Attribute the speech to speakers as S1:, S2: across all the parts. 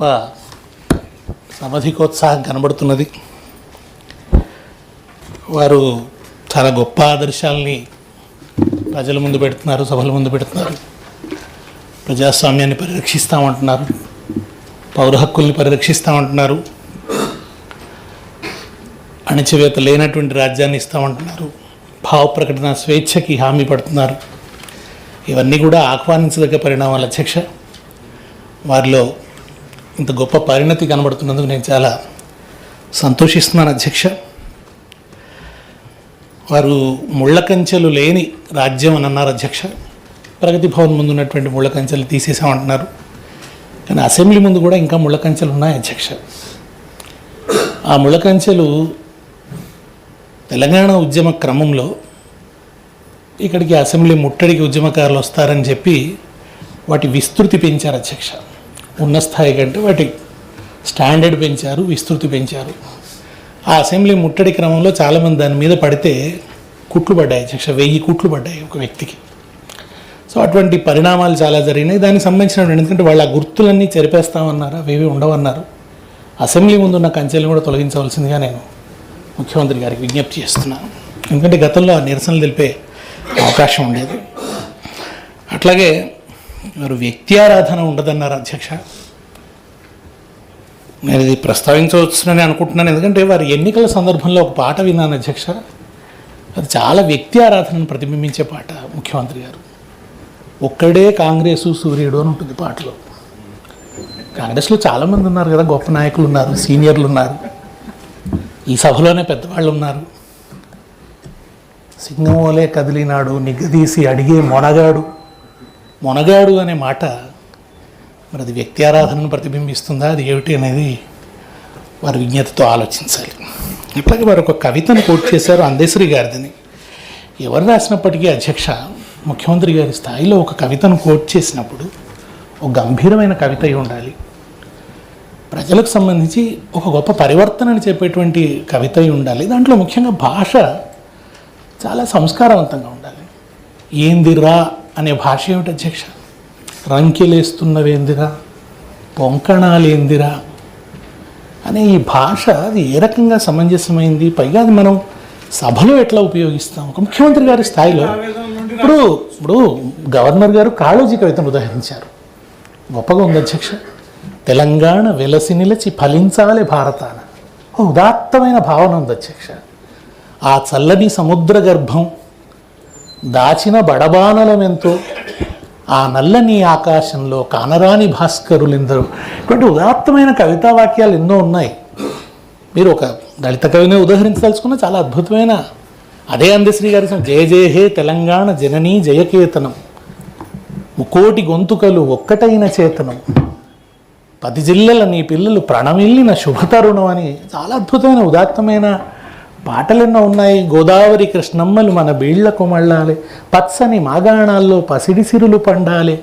S1: గొప్ప సమధికోత్సాహం కనబడుతున్నది. వారు చాలా గొప్ప ఆదర్శాలని ప్రజల ముందు పెడుతున్నారు, సభల ముందు పెడుతున్నారు. ప్రజాస్వామ్యాన్ని పరిరక్షిస్తామంటున్నారు, పౌర హక్కుల్ని పరిరక్షిస్తామంటున్నారు, అణచివేత లేనటువంటి రాజ్యాన్ని ఇస్తామంటున్నారు, భావ ప్రకటన స్వేచ్ఛకి హామీ పడుతున్నారు. ఇవన్నీ కూడా ఆహ్వానించదగ్గ పరిణామాలు అధ్యక్ష. వారిలో ఇంత గొప్ప పరిణతి కనబడుతున్నందుకు నేను చాలా సంతోషిస్తున్నాను అధ్యక్ష. వారు ముళ్ళ కంచెలు లేని రాజ్యం అని అన్నారు అధ్యక్ష. ప్రగతి భవన్ ముందు ఉన్నటువంటి ముళ్ళ కంచెలు తీసేసామంటున్నారు, కానీ అసెంబ్లీ ముందు కూడా ఇంకా ముళ్ళ కంచెలు ఉన్నాయి అధ్యక్ష. ఆ ముళ్ళ కంచెలు తెలంగాణ ఉద్యమ క్రమంలో ఇక్కడికి అసెంబ్లీ ముట్టడికి ఉద్యమకారులు వస్తారని చెప్పి వాటి విస్తృతి పెంచారు అధ్యక్ష. ఉన్న స్థాయి కంటే వాటి స్టాండర్డ్ పెంచారు, విస్తృతి పెంచారు. ఆ అసెంబ్లీ ముట్టడి క్రమంలో చాలామంది దాని మీద పడితే కుట్లు పడ్డాయి అధ్యక్ష, 1000 కుట్లు పడ్డాయి ఒక వ్యక్తికి. సో అటువంటి పరిణామాలు చాలా జరిగినాయి. దానికి సంబంధించినటువంటి, ఎందుకంటే వాళ్ళ గుర్తులన్నీ చెరిపేస్తామన్నారు, అవేవి ఉండవన్నారు. అసెంబ్లీ ముందు ఉన్న కంచెలను కూడా తొలగించవలసిందిగా నేను ముఖ్యమంత్రి గారికి విజ్ఞప్తి చేస్తున్నాను. ఎందుకంటే గతంలో ఆ నిరసనలు తెలిపే అవకాశం ఉండేది. అట్లాగే వారు వ్యక్తి ఆరాధన ఉండదన్నారు అధ్యక్ష. నేను ఇది ప్రస్తావించవచ్చునని అనుకుంటున్నాను, ఎందుకంటే వారి ఎన్నికల సందర్భంలో ఒక పాట విన్నాను అధ్యక్ష. అది చాలా వ్యక్తి ఆరాధనను ప్రతిబింబించే పాట. ముఖ్యమంత్రి గారు ఒక్కడే కాంగ్రెసు సూర్యుడు అని ఉంటుంది పాటలో. కాంగ్రెస్లో చాలామంది ఉన్నారు కదా, గొప్ప నాయకులు ఉన్నారు, సీనియర్లు ఉన్నారు, ఈ సభలోనే పెద్దవాళ్ళు ఉన్నారు. సింగమోలే కదిలినాడు నిగ్గదీసి అడిగే మొనగాడు అనే మాట మరి అది వ్యక్తి ఆరాధనను ప్రతిబింబిస్తుందా, అది ఏమిటి అనేది వారు విజ్ఞతతో ఆలోచించాలి. అట్లాగే వారు ఒక కవితను కోట్ చేశారు, అందశ్రీ గారిదని. ఎవరు రాసినప్పటికీ అధ్యక్ష, ముఖ్యమంత్రి గారి స్థాయిలో ఒక కవితను కోట్ చేసినప్పుడు ఒక గంభీరమైన కవిత అయి ఉండాలి, ప్రజలకు సంబంధించి ఒక గొప్ప పరివర్తనని చెప్పేటువంటి కవిత అయి ఉండాలి. దాంట్లో ముఖ్యంగా భాష చాలా సంస్కారవంతంగా ఉండాలి. ఏందిరా అనే భాష ఏమిటి అధ్యక్ష? రంకెలేస్తున్నవేందిరా, పొంకణాలేందిరా అనే ఈ భాష అది ఏ రకంగా సమంజసమైంది, పైగా అది మనం సభలో ఎట్లా ఉపయోగిస్తాం? ఒక ముఖ్యమంత్రి గారి స్థాయిలో ఇప్పుడు గవర్నర్ గారు కాళోజీ కవితను ఉదాహరించారు, గొప్పగా ఉంది అధ్యక్ష. తెలంగాణ వెలసి నిలిచి ఫలించాలి భారతాన, ఉదాత్తమైన భావన ఉంది అధ్యక్ష. ఆ చల్లని సముద్ర గర్భం దాచిన బడబానలమెంతో, ఆ నల్లని ఆకాశంలో కానరాని భాస్కరులెందరూ, ఇటువంటి ఉదాత్తమైన కవితా వాక్యాలు ఎన్నో ఉన్నాయి. మీరు ఒక దళిత కవిని ఉదాహరించదలుచుకున్న చాలా అద్భుతమైన, అదే అందశ్రీ గారి జయ జయ హే తెలంగాణ జననీ జయకేతనం, ముకోటి గొంతుకలు ఒక్కటైన చేతనం, 10 జిల్లల నీ పిల్లలు ప్రణమిల్లిన శుభతరుణం అని చాలా అద్భుతమైన ఉదాత్తమైన పాటలు ఎన్నో ఉన్నాయి. గోదావరి కృష్ణమ్మలు మన బీళ్లకు మళ్ళాలి, పచ్చని మాగాణాల్లో పసిడి సిరులు పండాలి,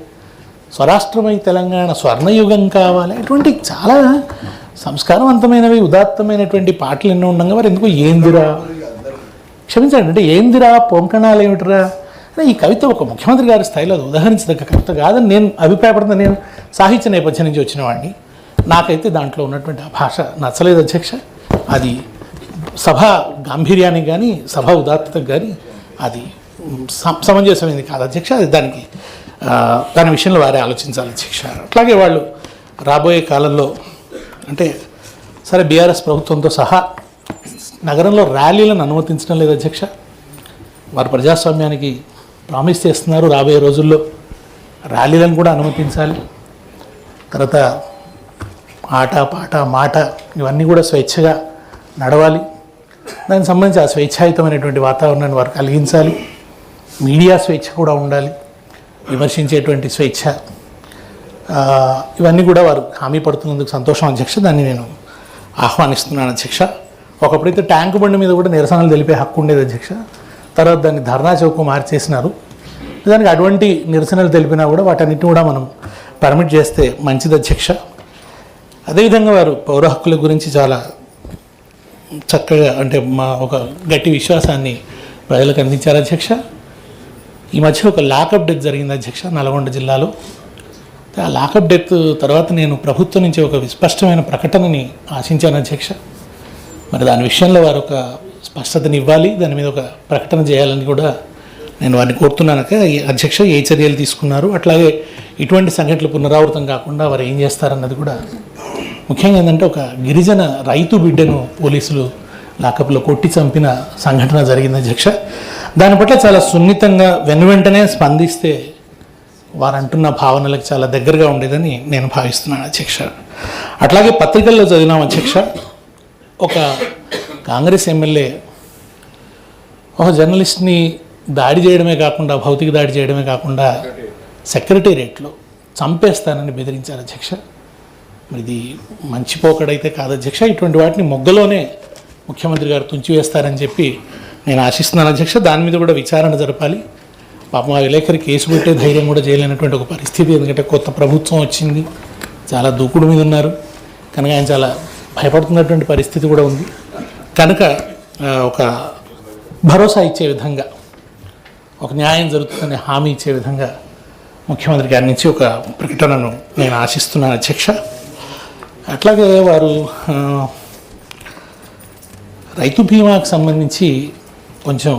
S1: స్వరాష్ట్రమై తెలంగాణ స్వర్ణయుగం కావాలి. ఇటువంటి చాలా సంస్కారవంతమైనవి ఉదాత్తమైనటువంటి పాటలు ఎన్నో ఉండగా వారు ఎందుకు ఏందిరా, క్షమించండి, అంటే ఏందిరా పొంకణాలు ఏమిటిరా అని ఈ కవిత ఒక ముఖ్యమంత్రి గారి స్థాయిలో అది ఉదాహరించదగ్గ కవిత కాదని నేను అభిప్రాయపడుతున్నాను. నేను సాహిత్య నేపథ్యం నుంచి వచ్చిన వాడిని, నాకైతే దాంట్లో ఉన్నటువంటి ఆ భాష నచ్చలేదు అధ్యక్ష. అది సభ గాంభీర్యానికి కానీ సభ ఉదాత్తతకు కానీ అది సమంజసమైంది కాదు అధ్యక్ష. అది దాని విషయంలో వారే ఆలోచించాలి అధ్యక్ష. అట్లాగే వాళ్ళు రాబోయే కాలంలో, అంటే సరే బీఆర్ఎస్ ప్రభుత్వంతో సహా నగరంలో ర్యాలీలను అనుమతించడం లేదు అధ్యక్ష. వారు ప్రజాస్వామ్యానికి ప్రామిస్ చేస్తున్నారు, రాబోయే రోజుల్లో ర్యాలీలను కూడా అనుమతించాలి. తర్వాత ఆట పాట మాట ఇవన్నీ కూడా స్వేచ్ఛగా నడవాలి. దానికి సంబంధించి ఆ స్వేచ్ఛాయుతమైనటువంటి వాతావరణాన్ని వారు కలిగించాలి. మీడియా స్వేచ్ఛ కూడా ఉండాలి, విమర్శించేటువంటి స్వేచ్ఛ, ఇవన్నీ కూడా వారు హామీ పడుతున్నందుకు సంతోషం అధ్యక్ష. దాన్ని నేను ఆహ్వానిస్తున్నాను అధ్యక్ష. ఒకప్పుడైతే ట్యాంకు బండి మీద కూడా నిరసనలు తెలిపే హక్కు ఉండేది అధ్యక్ష. తర్వాత దాన్ని ధర్నా చౌక్ మార్చేసినారు. దానికి అటువంటి నిరసనలు తెలిపినా కూడా వాటన్నిటిని కూడా మనం పర్మిట్ చేస్తే మంచిది అధ్యక్ష. అదేవిధంగా వారు పౌర హక్కుల గురించి చాలా చక్కగా, అంటే మా ఒక గట్టి విశ్వాసాన్ని ప్రజలకు అందించారు అధ్యక్ష. ఈ మధ్య ఒక లాకప్ డెత్ జరిగింది అధ్యక్ష నల్గొండ జిల్లాలో. ఆ లాకప్ డెత్ తర్వాత నేను ప్రభుత్వం నుంచి ఒక విస్పష్టమైన ప్రకటనని ఆశించాను అధ్యక్ష. మరి దాని విషయంలో వారు ఒక స్పష్టతని ఇవ్వాలి, దాని మీద ఒక ప్రకటన చేయాలని కూడా నేను వారిని కోరుతున్నాను. అధ్యక్ష ఏ చర్యలు తీసుకున్నారు, అట్లాగే ఇటువంటి సంఘటనలు పునరావృతం కాకుండా వారు ఏం చేస్తారన్నది కూడా ముఖ్యంగా ఏంటంటే ఒక గిరిజన రైతు బిడ్డను పోలీసులు లాకప్లో కొట్టి చంపిన సంఘటన జరిగింది అధ్యక్ష. దాని పట్ల చాలా సున్నితంగా వెనువెంటనే స్పందిస్తే వారు అంటున్న భావనలకు చాలా దగ్గరగా ఉండేదని నేను భావిస్తున్నాను అధ్యక్ష. అట్లాగే పత్రికల్లో చదివినాం అధ్యక్ష, ఒక కాంగ్రెస్ ఎమ్మెల్యే ఒక జర్నలిస్ట్ని దాడి చేయడమే కాకుండా, భౌతిక దాడి చేయడమే కాకుండా సెక్రటేరియట్లో చంపేస్తానని బెదిరించారు అధ్యక్ష. మరి ఇది మంచి పోకడైతే కాదు అధ్యక్ష. ఇటువంటి వాటిని మొగ్గలోనే ముఖ్యమంత్రి గారు తుంచివేస్తారని చెప్పి నేను ఆశిస్తున్నాను అధ్యక్ష. దాని మీద కూడా విచారణ జరపాలి. పాపం ఆ విలేకరి కేసు పెట్టే ధైర్యం కూడా చేయలేనటువంటి ఒక పరిస్థితి. ఎందుకంటే కొత్త ప్రభుత్వం వచ్చింది, చాలా దూకుడు మీద ఉన్నారు కనుక ఆయన చాలా భయపడుతున్నటువంటి పరిస్థితి కూడా ఉంది. కనుక ఒక భరోసా ఇచ్చే విధంగా, ఒక న్యాయం జరుగుతుందనే హామీ ఇచ్చే విధంగా ముఖ్యమంత్రి గారి నుంచి ఒక ప్రకటనను నేను ఆశిస్తున్నాను అధ్యక్ష. అట్లాగే వారు రైతు బీమాకు సంబంధించి కొంచెం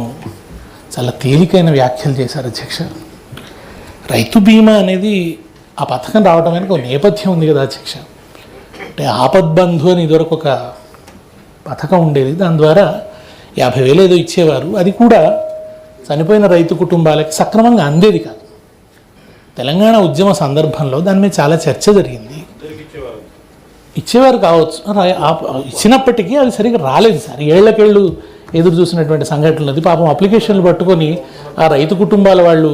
S1: చాలా తేలికైన వ్యాఖ్యలు చేశారు అధ్యక్ష. రైతు బీమా అనేది ఆ పథకం రావడం వెనక ఒక నేపథ్యం ఉంది కదా అధ్యక్ష. అంటే ఆపద్బంధు అని ఇదివరకు ఒక పథకం ఉండేది, దాని ద్వారా 50,000 ఏదో ఇచ్చేవారు. అది కూడా చనిపోయిన రైతు కుటుంబాలకి సక్రమంగా అందేది కాదు. తెలంగాణ ఉద్యమ సందర్భంలో దాని మీద చాలా చర్చ జరిగింది. ఇచ్చేవారు కావచ్చు, ఇచ్చినప్పటికీ అవి సరిగ్గా రాలేదు సార్. ఏళ్లకేళ్ళు ఎదురు చూసినటువంటి సంఘటనలు. అది పాపం అప్లికేషన్లు పట్టుకొని ఆ రైతు కుటుంబాల వాళ్ళు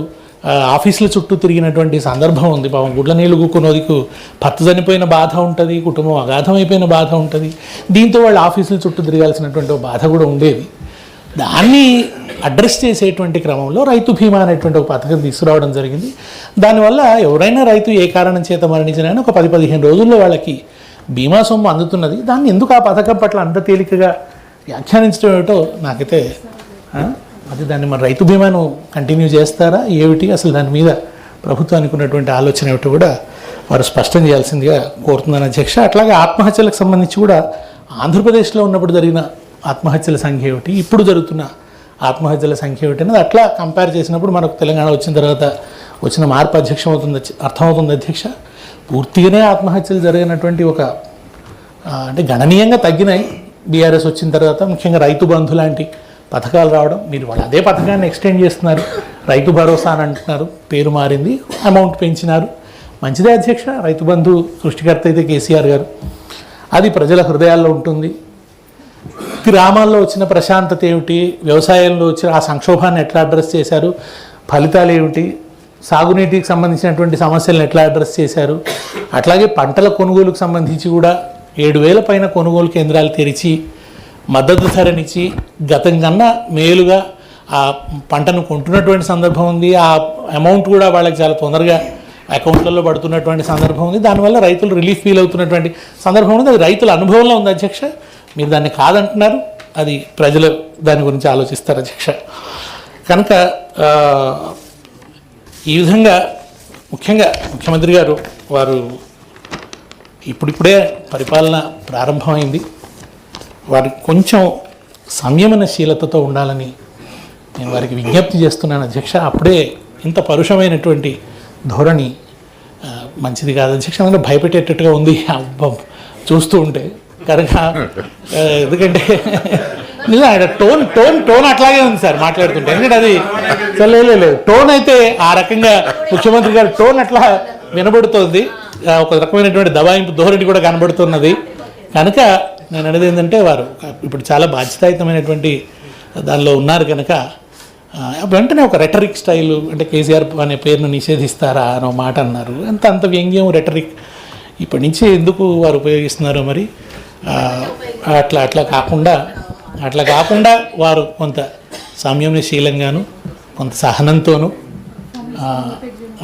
S1: ఆఫీసుల చుట్టూ తిరిగినటువంటి సందర్భం ఉంది. పాపం గుడ్ల నీళ్ళు కూకున్నోదికు భర్త చనిపోయిన బాధ ఉంటుంది, కుటుంబం అగాధమైపోయిన బాధ ఉంటుంది. దీంతో వాళ్ళు ఆఫీసుల చుట్టూ తిరగాల్సినటువంటి బాధ కూడా ఉండేది. దాన్ని అడ్రస్ చేసేటువంటి క్రమంలో రైతు బీమా అనేటువంటి ఒక పథకం తీసుకురావడం జరిగింది. దానివల్ల ఎవరైనా రైతు ఏ కారణం చేత మరణించినా ఒక 10-15 రోజుల్లో వాళ్ళకి బీమా సొమ్ము అందుతున్నది. దాన్ని ఎందుకు ఆ పథకం పట్ల అంత తేలికగా వ్యాఖ్యానించడం ఏమిటో నాకైతే అది దాన్ని మన రైతు బీమాను కంటిన్యూ చేస్తారా ఏమిటి, అసలు దాని మీద ప్రభుత్వానికి ఉన్నటువంటి ఆలోచన ఏమిటో కూడా వారు స్పష్టం చేయాల్సిందిగా కోరుతున్నాను అధ్యక్ష. అట్లాగే ఆత్మహత్యలకు సంబంధించి కూడా ఆంధ్రప్రదేశ్లో ఉన్నప్పుడు జరిగిన ఆత్మహత్యల సంఖ్య ఏమిటి, ఇప్పుడు జరుగుతున్న ఆత్మహత్యల సంఖ్య ఏమిటి అనేది అట్లా కంపేర్ చేసినప్పుడు మనకు తెలంగాణ వచ్చిన తర్వాత వచ్చిన మార్పు అర్థమవుతుంది అధ్యక్ష. పూర్తిగానే ఆత్మహత్యలు జరిగినటువంటి ఒక అంటే గణనీయంగా తగ్గినాయి బీఆర్ఎస్ వచ్చిన తర్వాత. ముఖ్యంగా రైతు బంధు లాంటి పథకాలు రావడం, మీరు వాళ్ళు అదే పథకాన్ని ఎక్స్టెండ్ చేస్తున్నారు, రైతు భరోసా అని అంటున్నారు, పేరు మారింది, అమౌంట్ పెంచినారు, మంచిదే అధ్యక్ష. రైతు బంధు సృష్టికర్త అయితే కేసీఆర్ గారు, అది ప్రజల హృదయాల్లో ఉంటుంది. గ్రామాల్లో వచ్చిన ప్రశాంతత ఏమిటి, వ్యవసాయంలో వచ్చిన ఆ సంక్షోభాన్ని ఎట్లా అడ్రస్ చేశారు, ఫలితాలు ఏమిటి, సాగునీటికి సంబంధించినటువంటి సమస్యలను ఎట్లా అడ్రస్ చేశారు. అట్లాగే పంటల కొనుగోలుకు సంబంధించి కూడా 7,000 పైన కొనుగోలు కేంద్రాలు తెరిచి మద్దతు ధరనిచ్చి గతం కన్నా మేలుగా ఆ పంటను కొంటున్నటువంటి సందర్భం ఉంది. ఆ అమౌంట్ కూడా వాళ్ళకి చాలా తొందరగా అకౌంట్లలో పడుతున్నటువంటి సందర్భం ఉంది. దానివల్ల రైతులు రిలీఫ్ ఫీల్ అవుతున్నటువంటి సందర్భం ఉంది. అది రైతుల అనుభవంలో ఉంది అధ్యక్ష. మీరు దాన్ని కాదంటున్నారు, అది ప్రజలు దాని గురించి ఆలోచిస్తారు అధ్యక్ష. కనుక ఈ విధంగా ముఖ్యంగా ముఖ్యమంత్రి గారు వారు ఇప్పుడిప్పుడే పరిపాలన ప్రారంభమైంది, వారికి కొంచెం సంయమనశీలతతో ఉండాలని నేను వారికి విజ్ఞప్తి చేస్తున్నాను అధ్యక్ష. అప్పుడే ఇంత పరుషమైనటువంటి ధోరణి మంచిది కాదు అధ్యక్ష. అంటే భయపెట్టేటట్టుగా ఉంది చూస్తూ ఉంటే కనుక. ఎందుకంటే ఆయన టోన్ అట్లాగే ఉంది సార్ మాట్లాడుతుంటే. ఎందుకంటే అది లేదు టోన్ అయితే ఆ రకంగా ముఖ్యమంత్రి గారి టోన్ అట్లా వినబడుతోంది, ఒక రకమైనటువంటి దబాయింపు ధోరణి కూడా కనబడుతున్నది. కనుక నేను అనేది ఏంటంటే వారు ఇప్పుడు చాలా బాధ్యతాయుతమైనటువంటి దానిలో ఉన్నారు కనుక వెంటనే ఒక రెటరిక్ స్టైలు, అంటే కేసీఆర్ అనే పేరును నిషేధిస్తారా అనో మాట అన్నారు. అంత వ్యంగ్యం రెటరిక్ ఇప్పటి నుంచి ఎందుకు వారు ఉపయోగిస్తున్నారో మరి. అట్లా కాకుండా వారు కొంత సంయమనశీలంగాను కొంత సహనంతోనూ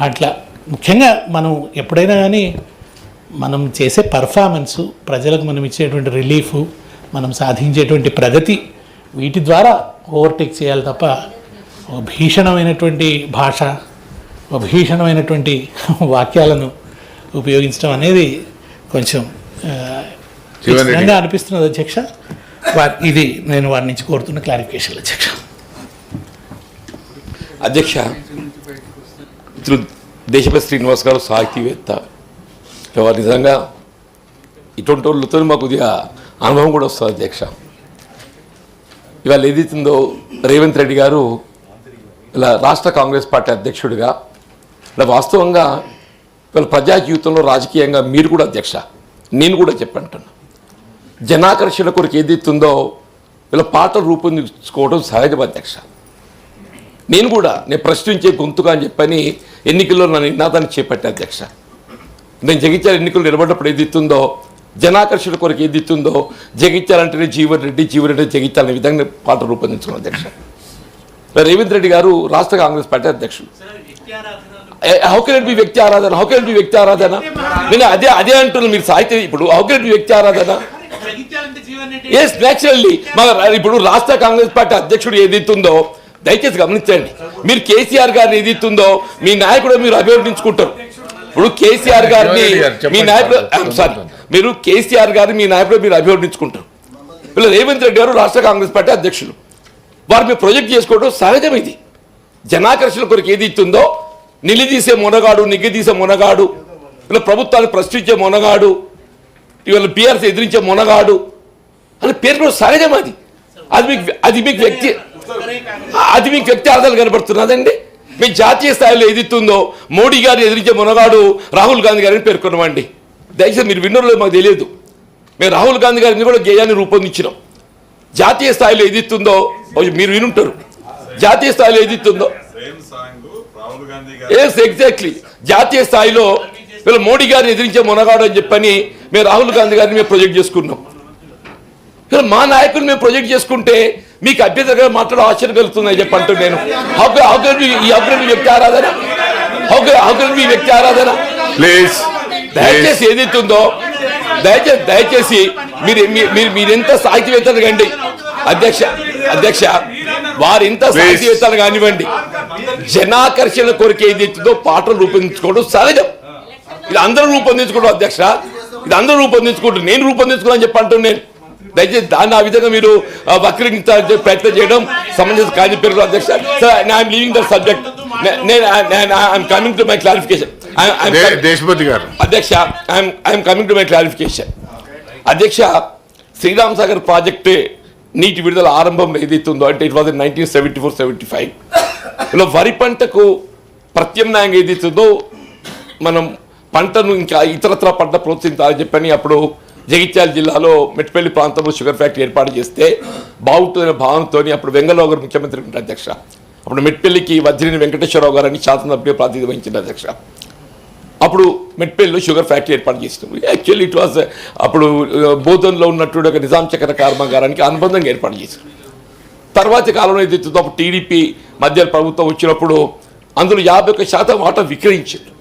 S1: అట్లా ముఖ్యంగా మనం ఎప్పుడైనా కానీ మనం చేసే పర్ఫార్మెన్సు, ప్రజలకు మనం ఇచ్చేటువంటి రిలీఫ్, మనం సాధించేటువంటి ప్రగతి, వీటి ద్వారా ఓవర్టేక్ చేయాలి తప్ప భీషణమైనటువంటి భాష, భీషణమైనటువంటి వాక్యాలను ఉపయోగించడం అనేది కొంచెం విచిత్రంగా అనిపిస్తున్నది అధ్యక్ష. ఇది నేను వారి నుంచి కోరుతున్న క్లారిఫికేషన్ అధ్యక్ష.
S2: అధ్యక్ష, దేశపతి శ్రీనివాస్ గారు సాహితీవేత్త, వారు నిజంగా ఇటువంటి వాళ్ళతో మాకు కొద్దిగా అనుభవం కూడా వస్తుంది అధ్యక్ష. ఇవాళ ఏదైతుందో రేవంత్ రెడ్డి గారు ఇలా రాష్ట్ర కాంగ్రెస్ పార్టీ అధ్యక్షుడిగా ఇలా వాస్తవంగా ఇవాళ ప్రజా జీవితంలో రాజకీయంగా మీరు కూడా అధ్యక్ష, నేను కూడా చెప్పంటున్నా, జనాకర్షణ కొరకు ఏదైతుందో ఇలా పాటలు రూపొందించుకోవడం సహజం అధ్యక్ష. నేను ప్రశ్నించే గొంతుగా అని చెప్పని ఎన్నికల్లో నా నినాదాన్ని చేపట్టే అధ్యక్ష. నేను జగిత్యాల ఎన్నికలు నిలబడినప్పుడు ఏదిస్తుందో జనాకర్షణ కొరకు ఏదిస్తుందో జగిత్యాలంటేనే జీవన్ రెడ్డి జగిత్యాలనే విధంగా పాట రూపొందించుకున్న అధ్యక్ష. రేవంత్ రెడ్డి గారు రాష్ట్ర కాంగ్రెస్ పార్టీ అధ్యక్షుడు. హౌ కెన్ ఇట్ బి వ్యక్తి ఆరాధన? నేను అదే అంటున్నాను. మీరు సాహిత్యం ఇప్పుడు హౌ కెన్ ఇట్ బి వ్యక్తి ఆరాధన? Yes, naturally. ఇప్పుడు రాష్ట్ర కాంగ్రెస్ పార్టీ అధ్యక్షుడు ఏదైతుందో దయచేసి గమనించండి. మీరు కేసీఆర్ గారిని ఏదైతుందో మీ నాయకుడు మీరు అభివర్ణించుకుంటారు. ఇప్పుడు కేసీఆర్ గారిని మీ నాయకుడు మీరు అభివర్ణించుకుంటారు. వీళ్ళు రేవంత్ రెడ్డి గారు రాష్ట్ర కాంగ్రెస్ పార్టీ అధ్యక్షులు, వారు మీరు ప్రొజెక్ట్ చేసుకోవడం సహజం. ఇది జనాకర్షణ కొరకు ఏదైతుందో నిలదీసే మొనగాడు, నిగ్గదీసే మొనగాడు, ఇలా ప్రభుత్వాన్ని ప్రశ్నించే మొనగాడు, ఇవాళ బీఆర్ఎస్ ఎదిరించే మొనగాడు అని పేరు కూడా సహజం. అది మీకు వ్యక్తి ఆధారాలు కనబడుతున్నదండి. మీ జాతీయ స్థాయిలో ఏదిస్తుందో మోడీ గారిని ఎదిరించే మొనగాడు రాహుల్ గాంధీ గారిని పేర్కొన్నామండి. దయచేసి మీరు విన్నోళ్ళు మాకు తెలియదు. మేము రాహుల్ గాంధీ గారిని కూడా గేయాన్ని రూపొందించినాం. జాతీయ స్థాయిలో ఏదిస్తుందో మీరు వినుంటారు. జాతీయ స్థాయిలో ఏదిస్తుందో ఎగ్జాక్ట్లీ జాతీయ స్థాయిలో వీళ్ళు మోడీ గారిని ఎదిరించే మొనగాడు అని చెప్పని మేము రాహుల్ గాంధీ గారిని మేము ప్రొజెక్ట్ చేసుకున్నాం. మా నాయకులు మేము ప్రొజెక్ట్ చేసుకుంటే మీకు అభ్యర్థిగా మాట్లాడే ఆశ్చర్యం కలుగుతుందని చెప్పి అంటూ నేను వ్యక్తి ఆరాధన ప్లీజ్ దయచేసి ఏదైతుందో దయచేసి మీరెంత సాహిత్యవేత్తలు కండి అధ్యక్ష వారు ఎంత సాహిత్యవేత్తలు కానివ్వండి, జనాకర్షణ కోరిక ఏదైతుందో పాటలు రూపొందించుకోవడం సహజం. ఇది అందరూ రూపొందించుకోవడం అధ్యక్ష, ఇది అందరూ రూపొందించుకుంటారు. నేను రూపొందించుకోవాలని చెప్పి అంటూ నేను దయచేసి దాన్ని ఆ విధంగా మీరు వక్రీకరించాలని ప్రయత్నం చేయడం సమంజసం కాదు పేరు అధ్యక్ష. I'm leaving the subject. I'm coming to my clarification
S3: Deshapati గారు.
S2: అధ్యక్ష, I'm coming to my clarification. అధ్యక్ష, శ్రీరామ్ సాగర్ ప్రాజెక్టు నీటి విడుదల ఆరంభం ఏదైతుందో అంటే ఇట్ వాజ్ ఇన్ 1974-75 ఇలా వరి పంటకు ప్రత్యామ్నాయంగా ఏదైతుందో మనం పంటను ఇంకా ఇతరత్ర పంట ప్రోత్సహించాలని చెప్పని అప్పుడు జగిత్యాల జిల్లాలో మెట్పల్లి ప్రాంతంలో షుగర్ ఫ్యాక్టరీ ఏర్పాటు చేస్తే బాగుంటుందనే భావనతో అప్పుడు వెంగళరావు గారు ముఖ్యమంత్రి ఉంటారు అధ్యక్ష. అప్పుడు మెట్పల్లికి వజ్రిని వెంకటేశ్వరరావు గారు అని శాసనసభ్యులు ప్రాతినిధ్యం వహించారు అధ్యక్ష. అప్పుడు మెట్పల్లిలో షుగర్ ఫ్యాక్టరీ ఏర్పాటు చేసినాం. యాక్చువల్లీ ఇట్ వాజ్ అప్పుడు బోధన్లో ఉన్నటువంటి ఒక నిజాం చక్కెర కర్మాగారానికి అనుబంధంగా ఏర్పాటు చేశారు. తర్వాతి కాలంలో ఏదైతే అప్పుడు టీడీపీ మధ్య ప్రభుత్వం వచ్చినప్పుడు అందులో 51% వాటా విక్రయించారు.